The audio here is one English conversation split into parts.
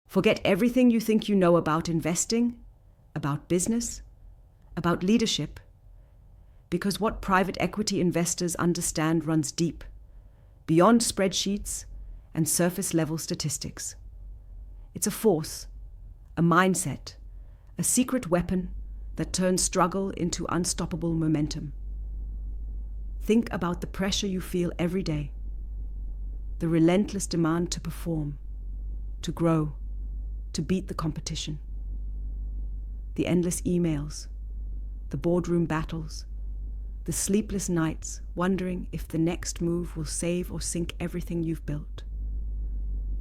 Forget everything you think you know about investing, about business, about leadership, because what private equity investors understand runs deep, beyond spreadsheets and surface-level statistics. It's a force, a mindset, a secret weapon that turns struggle into unstoppable momentum. Think about the pressure you feel every day, the relentless demand to perform, to grow, to beat the competition. The endless emails, the boardroom battles, the sleepless nights wondering if the next move will save or sink everything you've built.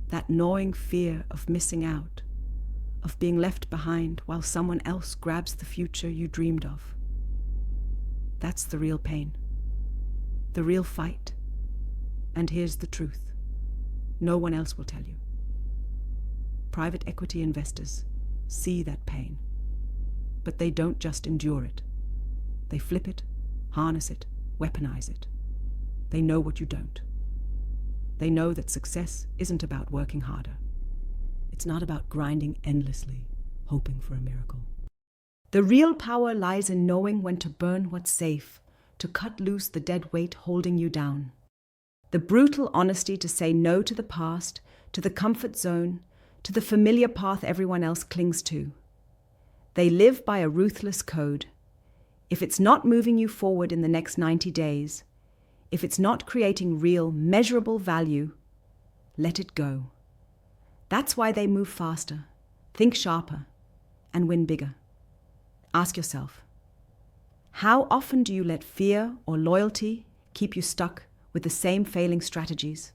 That gnawing fear of missing out, of being left behind while someone else grabs the future you dreamed of. That's the real pain, the real fight. And here's the truth. No one else will tell you. Private equity investors see that pain, but they don't just endure it. They flip it, harness it, weaponize it. They know what you don't. They know that success isn't about working harder. It's not about grinding endlessly, hoping for a miracle. The real power lies in knowing when to burn what's safe, to cut loose the dead weight holding you down. The brutal honesty to say no to the past, to the comfort zone, to the familiar path everyone else clings to. They live by a ruthless code. If it's not moving you forward in the next 90 days, if it's not creating real, measurable value, let it go. That's why they move faster, think sharper, and win bigger. Ask yourself, how often do you let fear or loyalty keep you stuck with the same failing strategies,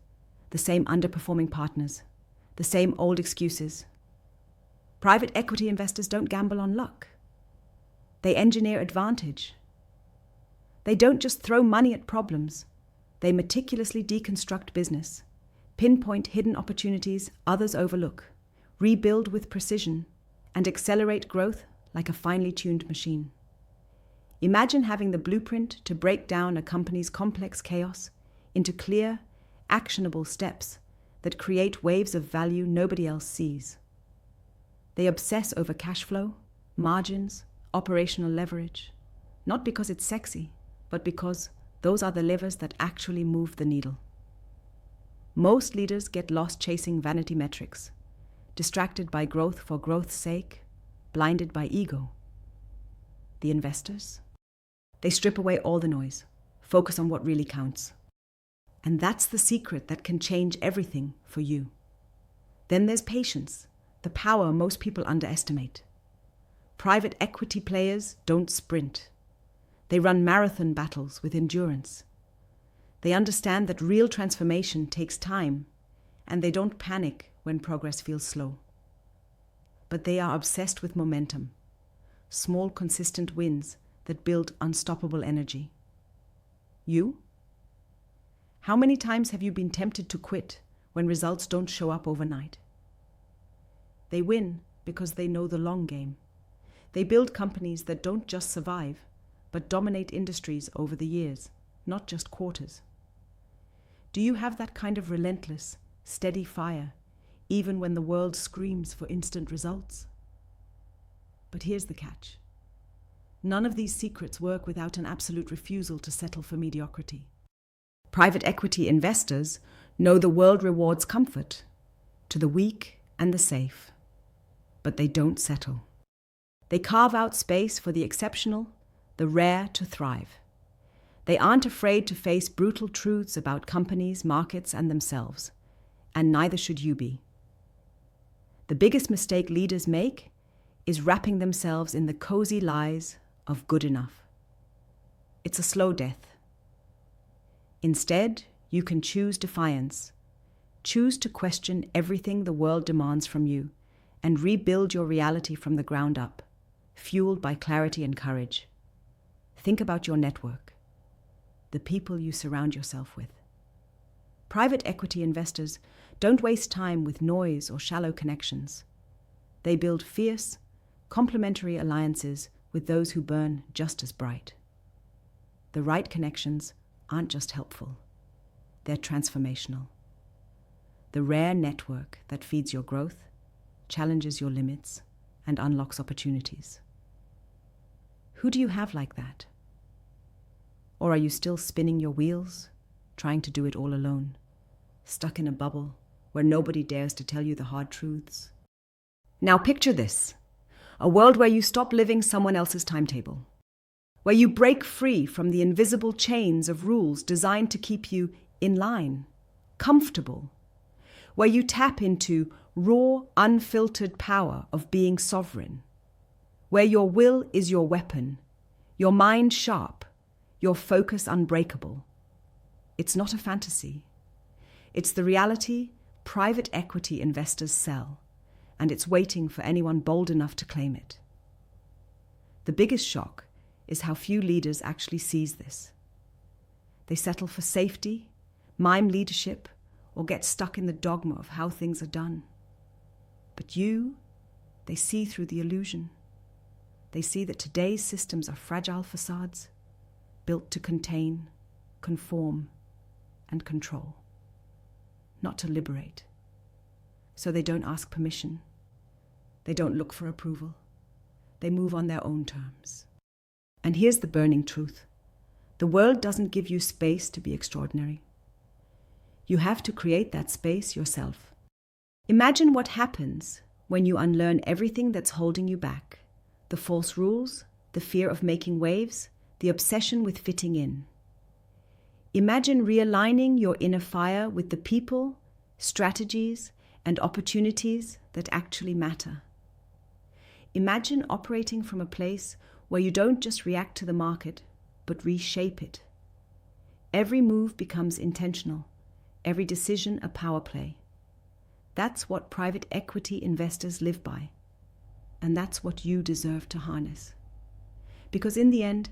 the same underperforming partners, the same old excuses? Private equity investors don't gamble on luck. They engineer advantage. They don't just throw money at problems. They meticulously deconstruct business, pinpoint hidden opportunities others overlook, rebuild with precision, and accelerate growth like a finely tuned machine. Imagine having the blueprint to break down a company's complex chaos into clear, actionable steps that create waves of value nobody else sees. They obsess over cash flow, margins, operational leverage, not because it's sexy, but because those are the levers that actually move the needle. Most leaders get lost chasing vanity metrics, distracted by growth for growth's sake, blinded by ego. The investors? They strip away all the noise, focus on what really counts. And that's the secret that can change everything for you. Then there's patience, the power most people underestimate. Private equity players don't sprint. They run marathon battles with endurance. They understand that real transformation takes time, and they don't panic when progress feels slow. But they are obsessed with momentum, small, consistent wins that build unstoppable energy. You? How many times have you been tempted to quit when results don't show up overnight? They win because they know the long game. They build companies that don't just survive, but dominate industries over the years, not just quarters. Do you have that kind of relentless, steady fire, even when the world screams for instant results? But here's the catch. None of these secrets work without an absolute refusal to settle for mediocrity. Private equity investors know the world rewards comfort to the weak and the safe, but they don't settle. They carve out space for the exceptional, the rare to thrive. They aren't afraid to face brutal truths about companies, markets, and themselves, and neither should you be. The biggest mistake leaders make is wrapping themselves in the cozy lies of good enough. It's a slow death. Instead, you can choose defiance. Choose to question everything the world demands from you and rebuild your reality from the ground up, fueled by clarity and courage. Think about your network, the people you surround yourself with. Private equity investors don't waste time with noise or shallow connections. They build fierce, complementary alliances with those who burn just as bright. The right connections aren't just helpful, they're transformational. The rare network that feeds your growth, challenges your limits, and unlocks opportunities. Who do you have like that? Or are you still spinning your wheels, trying to do it all alone, stuck in a bubble where nobody dares to tell you the hard truths? Now picture this, a world where you stop living someone else's timetable, where you break free from the invisible chains of rules designed to keep you in line, comfortable, where you tap into raw, unfiltered power of being sovereign, where your will is your weapon, your mind sharp, your focus unbreakable. It's not a fantasy. It's the reality private equity investors sell, and it's waiting for anyone bold enough to claim it. The biggest shock is how few leaders actually seize this. They settle for safety, mime leadership, or get stuck in the dogma of how things are done. But they see through the illusion. They see that today's systems are fragile facades, built to contain, conform, and control, not to liberate. So they don't ask permission. They don't look for approval. They move on their own terms. And here's the burning truth. The world doesn't give you space to be extraordinary. You have to create that space yourself. Imagine what happens when you unlearn everything that's holding you back. The false rules, the fear of making waves, the obsession with fitting in. Imagine realigning your inner fire with the people, strategies, and opportunities that actually matter. Imagine operating from a place where you don't just react to the market, but reshape it. Every move becomes intentional, every decision a power play. That's what private equity investors live by, and that's what you deserve to harness. Because in the end,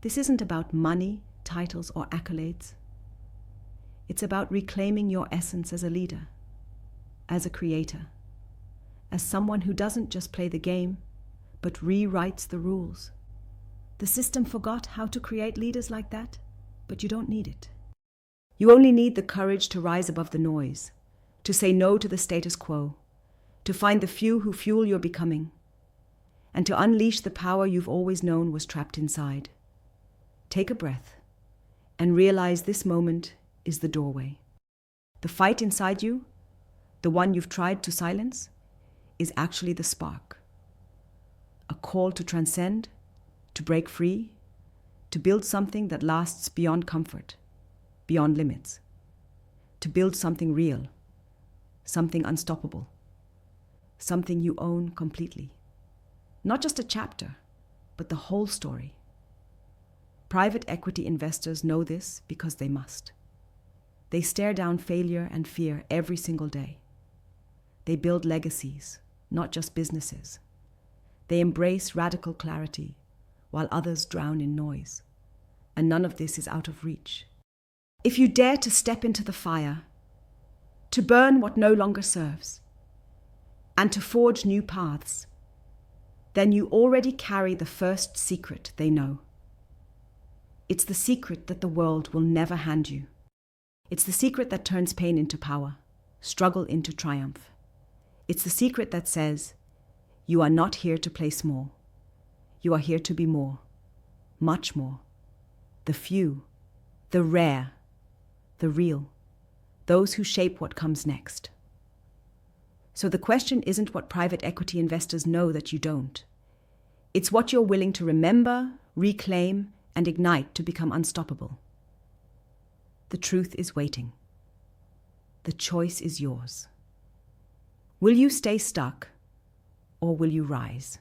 this isn't about money, titles, or accolades. It's about reclaiming your essence as a leader, as a creator, as someone who doesn't just play the game, but rewrites the rules. The system forgot how to create leaders like that, but you don't need it. You only need the courage to rise above the noise, to say no to the status quo, to find the few who fuel your becoming, and to unleash the power you've always known was trapped inside. Take a breath and realize this moment is the doorway. The fight inside you, the one you've tried to silence, is actually the spark. A call to transcend, to break free, to build something that lasts beyond comfort, beyond limits, to build something real, something unstoppable, something you own completely. Not just a chapter, but the whole story. Private equity investors know this because they must. They stare down failure and fear every single day. They build legacies, not just businesses. They embrace radical clarity, while others drown in noise. And none of this is out of reach. If you dare to step into the fire, to burn what no longer serves, and to forge new paths, then you already carry the first secret they know. It's the secret that the world will never hand you. It's the secret that turns pain into power, struggle into triumph. It's the secret that says, you are not here to play small. You are here to be more, much more. The few, the rare, the real, those who shape what comes next. So the question isn't what private equity investors know that you don't. It's what you're willing to remember, reclaim, and ignite to become unstoppable. The truth is waiting. The choice is yours. Will you stay stuck, or will you rise?